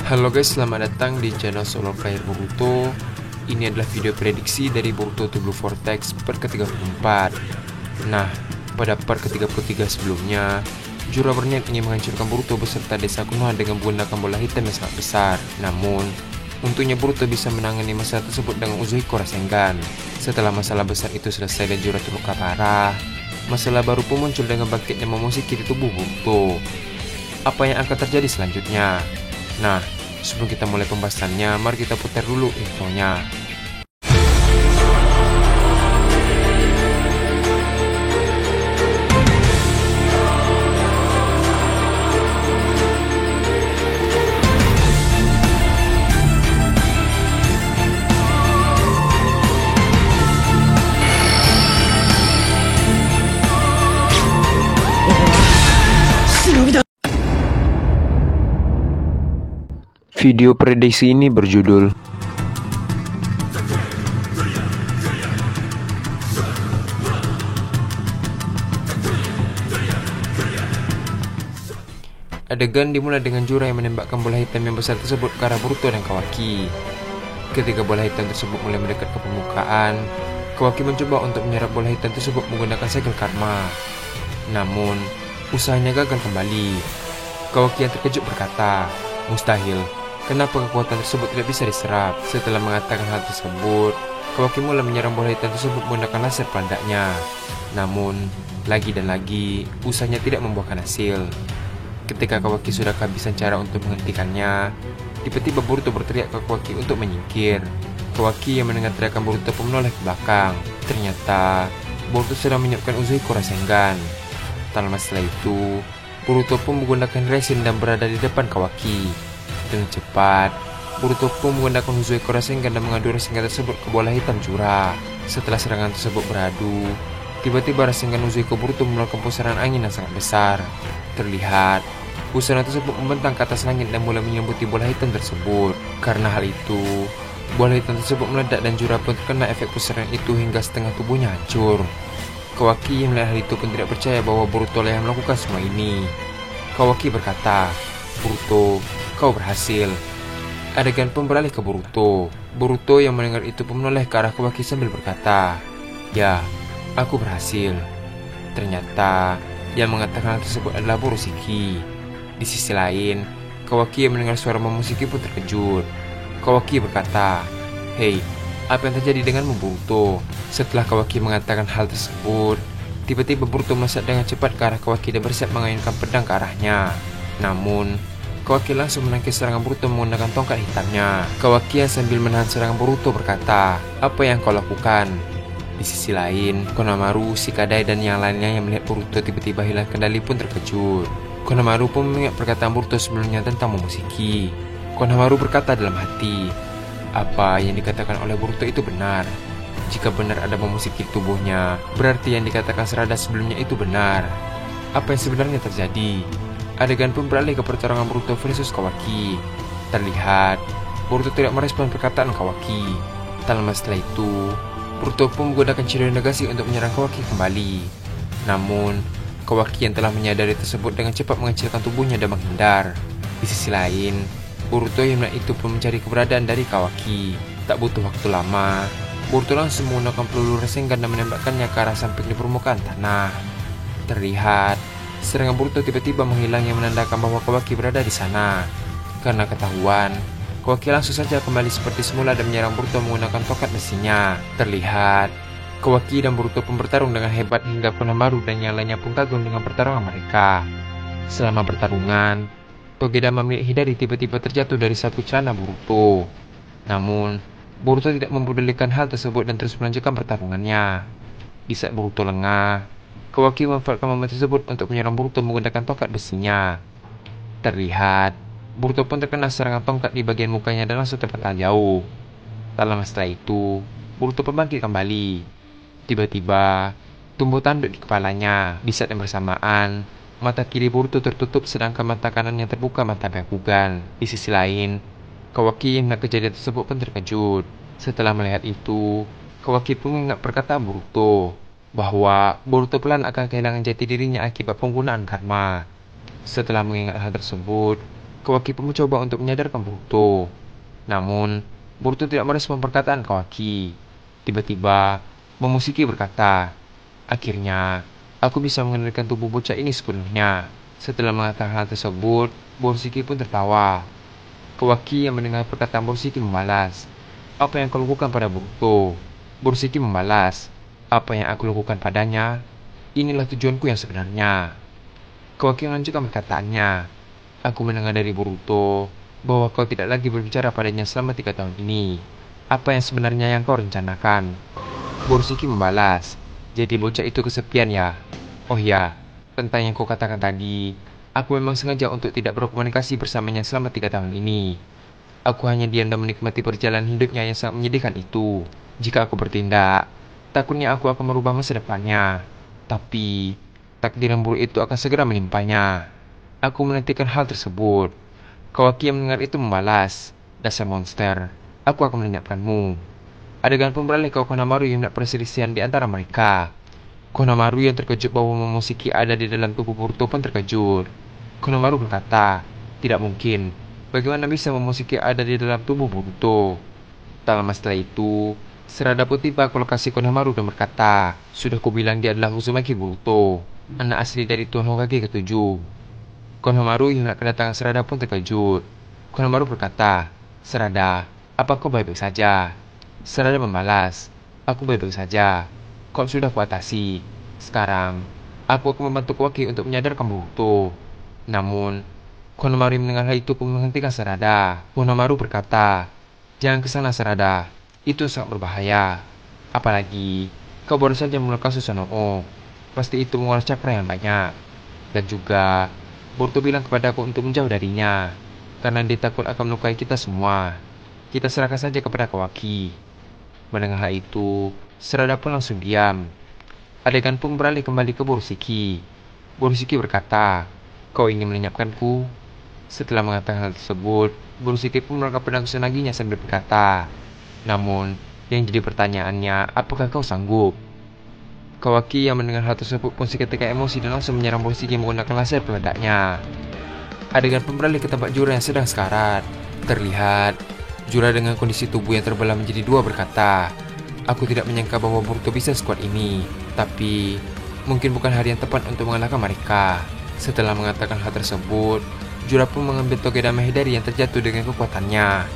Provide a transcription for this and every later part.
Halo guys, selamat datang di channel Solo Player Boruto. Ini adalah video prediksi dari Boruto to Blue Vortex part ke-34. Nah, pada part ke-33 sebelumnya, Jura berniat ingin menghancurkan Boruto beserta desa Konoha dengan menggunakan bola hitam yang sangat besar. Namun, untungnya Boruto bisa menangani masalah tersebut dengan Uzuhiko Rasengan. Setelah masalah besar itu selesai dan Jura terluka parah, masalah baru pun muncul dengan bangkitnya Momoshiki di tubuh Boruto. Apa yang akan terjadi selanjutnya? Nah, sebelum kita mulai pembahasannya, mari kita putar dulu intronya. Video prediksi ini berjudul adegan dimulai dengan Jura yang menembakkan bola hitam yang besar tersebut ke arah Boruto dan Kawaki. Ketika bola hitam tersebut mulai mendekat ke permukaan, Kawaki mencoba untuk menyerap bola hitam tersebut menggunakan segel karma. Namun, usahanya gagal kembali. Kawaki yang terkejut berkata, "Mustahil. Kenapa kekuatan tersebut tidak bisa diserap?" Setelah mengatakan hal tersebut, Kawaki mulai menyerang bola hitam tersebut menggunakan laser pandaknya. Namun, lagi dan lagi, usahanya tidak membuahkan hasil. Ketika Kawaki sudah kehabisan cara untuk menghentikannya, tiba-tiba Boruto berteriak ke Kawaki untuk menyingkir. Kawaki yang mendengar teriakan Boruto pun menoleh ke belakang. Ternyata, Boruto sedang menyiapkan Uzuhiko Rasengan. Tak lama setelah itu, Boruto pun menggunakan Rasen dan berada di depan Kawaki. Dengan cepat, Boruto pun menggunakan Uzuhiko Rasengan dan mengadu Rasengan tersebut ke bola hitam Jura. Setelah serangan tersebut beradu, tiba-tiba Rasengan Uzuhiko Boruto mengeluarkan pusaran angin yang sangat besar. Terlihat, pusaran tersebut membentang ke atas langit dan mulai menyelimuti bola hitam tersebut. Karena hal itu, bola hitam tersebut meledak dan Jura pun terkena efek pusaran itu hingga setengah tubuhnya hancur. Kawaki yang melihat hal itu pun tidak percaya bahwa Boruto lah yang melakukan semua ini. Kawaki berkata, "Boruto, kau berhasil." Adegan pun beralih ke Boruto. Boruto yang mendengar itu pun menoleh ke arah Kawaki sambil berkata, "Ya, aku berhasil." Ternyata yang mengatakan hal tersebut adalah Momoshiki. Di sisi lain, Kawaki yang mendengar suara Momoshiki pun terkejut. Kawaki berkata, "Hei, apa yang terjadi denganmu, Boruto?" Setelah Kawaki mengatakan hal tersebut, tiba-tiba Boruto melesat dengan cepat ke arah Kawaki dan bersiap mengayunkan pedang ke arahnya. Namun, Kawaki langsung menangkis serangan Boruto menggunakan tongkat hitamnya. Kawaki yang sambil menahan serangan Boruto berkata, "Apa yang kau lakukan?" Di sisi lain, Konohamaru, Shikadai, dan yang lainnya yang melihat Boruto tiba-tiba hilang kendali pun terkejut. Konohamaru pun mengingat perkataan Boruto sebelumnya tentang Momoshiki. Konohamaru berkata dalam hati, apa yang dikatakan oleh Boruto itu benar. Jika benar ada Momoshiki di tubuhnya, berarti yang dikatakan Sarada sebelumnya itu benar. Apa yang sebenarnya terjadi? Adegan pun beralih ke pertarungan Boruto versus Kawaki. Terlihat, Boruto tidak merespon perkataan Kawaki. Tak lama setelah itu, Boruto pun menggunakan Chidori Nagasi untuk menyerang Kawaki kembali. Namun, Kawaki yang telah menyadari tersebut dengan cepat mengecilkan tubuhnya dan menghindar. Di sisi lain, Boruto yang melihat itu pun mencari keberadaan dari Kawaki. Tak butuh waktu lama, Boruto langsung menggunakan peluru Rasengan dan menembakkannya ke arah samping di permukaan tanah. Terlihat, serangan Boruto tiba-tiba menghilang yang menandakan bahwa Kawaki berada di sana. Karena ketahuan, Kawaki langsung saja kembali seperti semula dan menyerang Boruto menggunakan tongkat besinya. Terlihat, Kawaki dan Boruto pun bertarung dengan hebat hingga Konohamaru dan yang lainnya pun kagum dengan pertarungan mereka. Selama pertarungan, Togedama milik Hidari tiba-tiba terjatuh dari satu celana Boruto. Namun, Boruto tidak mempedulikan hal tersebut dan terus melanjutkan pertarungannya. Di saat Boruto lengah, Kawaki memanfaatkan momen tersebut untuk menyerang Boruto menggunakan tongkat besinya. Terlihat, Boruto pun terkena serangan tongkat di bagian mukanya dan langsung terpental jauh. Tak lama setelah itu, Boruto pun bangkit kembali. Tiba-tiba, tumbuh tanduk di kepalanya. Di saat yang bersamaan, mata kiri Boruto tertutup sedangkan mata kanannya terbuka mata Byakugan. Di sisi lain, Kawaki yang mengenal kejadian tersebut pun terkejut. Setelah melihat itu, Kawaki pun mengingat perkataan Boruto bahwa Boruto pelan akan kehilangan jati dirinya akibat penggunaan karma. Setelah mengingat hal tersebut, Kawaki pun mencoba untuk menyadarkan Boruto. Namun, Boruto tidak merespon perkataan Kawaki. Tiba-tiba, Momoshiki berkata, "Akhirnya, aku bisa mengendalikan tubuh bocah ini sepenuhnya." Setelah mengatakan hal tersebut, Momoshiki pun tertawa. Kawaki yang mendengar perkataan Momoshiki membalas, "Apa yang kau lakukan pada Boruto?" Momoshiki membalas, "Apa yang aku lakukan padanya? Inilah tujuanku yang sebenarnya." Kawaki melanjutkan perkataannya, "Aku mendengar dari Boruto bahwa kau tidak lagi berbicara padanya selama 3 tahun ini. Apa yang sebenarnya yang kau rencanakan?" Momoshiki membalas, "Jadi bocah itu kesepian ya? Oh ya, tentang yang kau katakan tadi, aku memang sengaja untuk tidak berkomunikasi bersamanya selama 3 tahun ini. Aku hanya diam dan menikmati perjalanan hidupnya yang sangat menyedihkan itu. Jika aku bertindak, takutnya aku akan merubah masa depannya. Tapi, takdir yang buruk itu akan segera menimpanya. Aku menantikan hal tersebut." Kawaki yang mendengar itu membalas, "Dasar monster, aku akan melenyapkanmu." Adegan pun beralih ke Konohamaru yang melihat perselisihan di antara mereka. Konohamaru yang terkejut bahwa Momoshiki ada di dalam tubuh Boruto pun terkejut. Konohamaru berkata, "Tidak mungkin. Bagaimana bisa Momoshiki ada di dalam tubuh Boruto?" Tak lama setelah itu, Sarada pun tiba ke lokasi Konohamaru dan berkata, "Sudah kubilang dia adalah Uzumaki Boruto, anak asli dari Tuan Hokage ke-7. Konohamaru yang melihat kedatangan Sarada pun terkejut. Konohamaru berkata, "Sarada, apa kau baik-baik saja?" Sarada membalas, "Aku baik-baik saja. Kau sudah kuatasi. Sekarang, aku akan membantu Kawaki untuk menyadarkan Boruto." Namun, Konohamaru mendengar hal itu pun menghentikan Sarada. Konohamaru berkata, "Jangan ke sana, Sarada. Itu sangat berbahaya. Apalagi, kau baru saja mengeluarkan Susanoo. Pasti itu menguras cakra yang banyak. Dan juga, Boruto bilang kepadaku untuk menjauh darinya, karena dia takut akan melukai kita semua. Kita serahkan saja kepada Kawaki." Mendengar hal itu, Sarada pun langsung diam. Adegan pun beralih kembali ke Borushiki. Borushiki berkata, "Kau ingin melenyapkanku?" Setelah mengatakan hal tersebut, Borushiki pun menangkap pedang kusunaginya sambil berkata, "Namun, yang jadi pertanyaannya, apakah kau sanggup?" Kawaki yang mendengar hal tersebut pun seketika emosi dan langsung menyerang Borushiki menggunakan laser peledaknya. Adegan pun beralih ke tempat Jura yang sedang sekarat. Terlihat, Jura dengan kondisi tubuh yang terbelah menjadi dua berkata, "Aku tidak menyangka bahwa Boruto bisa sekuat ini, tapi mungkin bukan hari yang tepat untuk mengalahkan mereka." Setelah mengatakan hal tersebut, Jura pun mengambil toge Dama Hidari yang terjatuh dengan kekuatannya.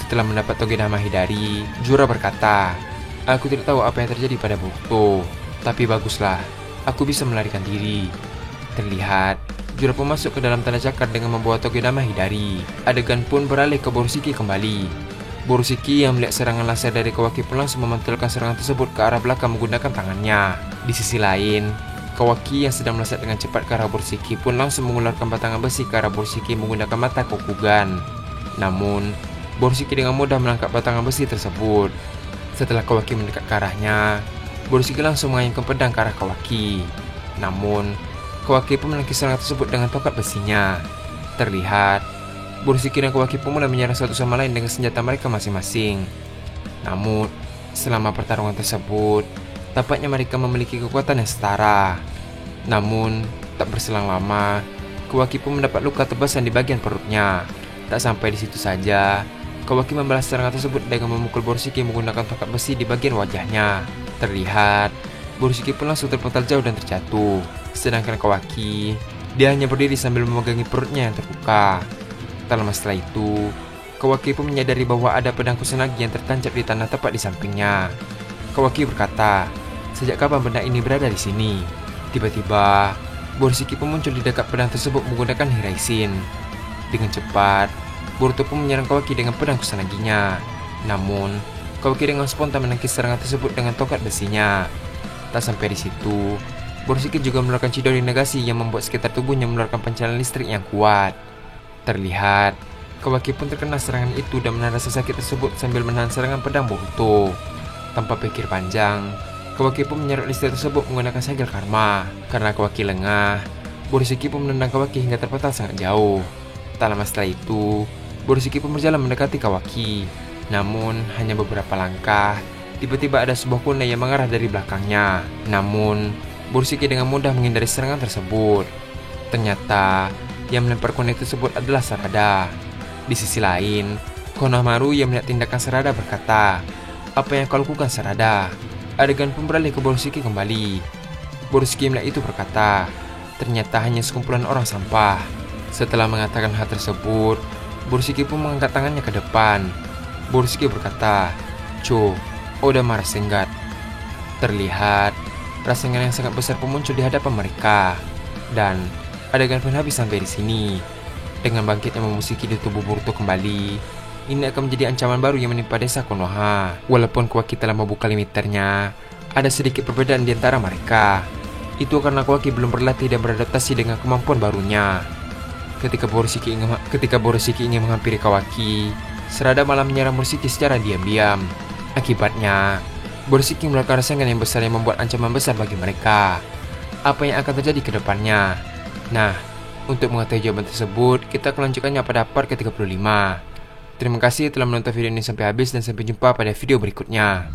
Setelah mendapat toge Dama Hidari, Jura berkata, "Aku tidak tahu apa yang terjadi pada Boruto, tapi baguslah, aku bisa melarikan diri." Terlihat, Jura pun masuk ke dalam tanah cakar dengan membawa toge Dama Hidari. Adegan pun beralih ke Borushiki kembali. Borushiki yang melihat serangan laser dari Kawaki pun langsung memantulkan serangan tersebut ke arah belakang menggunakan tangannya. Di sisi lain, Kawaki yang sedang melesat dengan cepat ke arah Borushiki pun langsung mengeluarkan batangan besi ke arah Borushiki menggunakan mata Kokugan. Namun, Borushiki dengan mudah menangkap batangan besi tersebut. Setelah Kawaki mendekat ke arahnya, Borushiki langsung mengayunkan pedang ke arah Kawaki. Namun, Kawaki pun menangkis serangan tersebut dengan tongkat besinya. Terlihat, Borushiki dan Kawaki pun mulai menyerang satu sama lain dengan senjata mereka masing-masing. Namun, selama pertarungan tersebut, tampaknya mereka memiliki kekuatan yang setara. Namun, tak berselang lama, Kawaki pun mendapat luka tebasan di bagian perutnya. Tak sampai di situ saja, Kawaki membalas serangan tersebut dengan memukul Borushiki menggunakan tongkat besi di bagian wajahnya. Terlihat, Borushiki pun langsung terpental jauh dan terjatuh. Sedangkan Kawaki, dia hanya berdiri sambil memegangi perutnya yang terluka. Tak lama setelah itu, Kawaki pun menyadari bahwa ada pedang kusunagi yang tertancap di tanah tepat di sampingnya. Kawaki berkata, "Sejak kapan benda ini berada di sini?" Tiba-tiba, Borushiki pun muncul di dekat pedang tersebut menggunakan Hiraishin. Dengan cepat, Boruto pun menyerang Kawaki dengan pedang kusunaginya. Namun, Kawaki dengan spontan menangkis serangan tersebut dengan tongkat besinya. Tak sampai di situ, Borushiki juga mengeluarkan Chidori Negasi yang membuat sekitar tubuhnya mengeluarkan pancaran listrik yang kuat. Terlihat, Kawaki pun terkena serangan itu dan menahan rasa sakit tersebut sambil menahan serangan pedang Boruto. Tanpa pikir panjang, Kawaki pun menyerang listrik tersebut menggunakan segel karma. Karena Kawaki lengah, Borushiki pun menendang Kawaki hingga terpental sangat jauh. Tak lama setelah itu, Borushiki pun berjalan mendekati Kawaki. Namun, hanya beberapa langkah, tiba-tiba ada sebuah kuda yang mengarah dari belakangnya. Namun, Borisiki dengan mudah menghindari serangan tersebut. Ternyata, yang melempar kuda tersebut adalah Sarada. Di sisi lain, Konohamaru yang melihat tindakan Sarada berkata, "Apa yang kau lakukan, Sarada?" Adegan pun beralih ke Borisiki kembali. Borisiki melihat itu berkata, "Ternyata hanya sekumpulan orang sampah." Setelah mengatakan hal tersebut, Borisiki pun mengangkat tangannya ke depan. Borisiki berkata, "Cho, Oda Rasengan." Terlihat, Rasengan yang sangat besar pun muncul di hadapan mereka. Dan adegan pun habis sampai di sini. Dengan bangkitnya Momoshiki di tubuh Boruto kembali, ini akan menjadi ancaman baru yang menimpa desa Konoha. Walaupun Kawaki telah membuka limiternya, ada sedikit perbedaan di antara mereka. Itu karena Kawaki belum berlatih dan beradaptasi dengan kemampuan barunya. Ketika Borisiki ingin menghampiri Kawaki, Sarada malah menyerang Borisiki secara diam-diam. Akibatnya, Borisiki melakukan Rasengan yang besar yang membuat ancaman besar bagi mereka. Apa yang akan terjadi ke depannya? Nah, untuk mengetahui jawaban tersebut, kita akan lanjutkannya pada part ke-35. Terima kasih telah menonton video ini sampai habis dan sampai jumpa pada video berikutnya.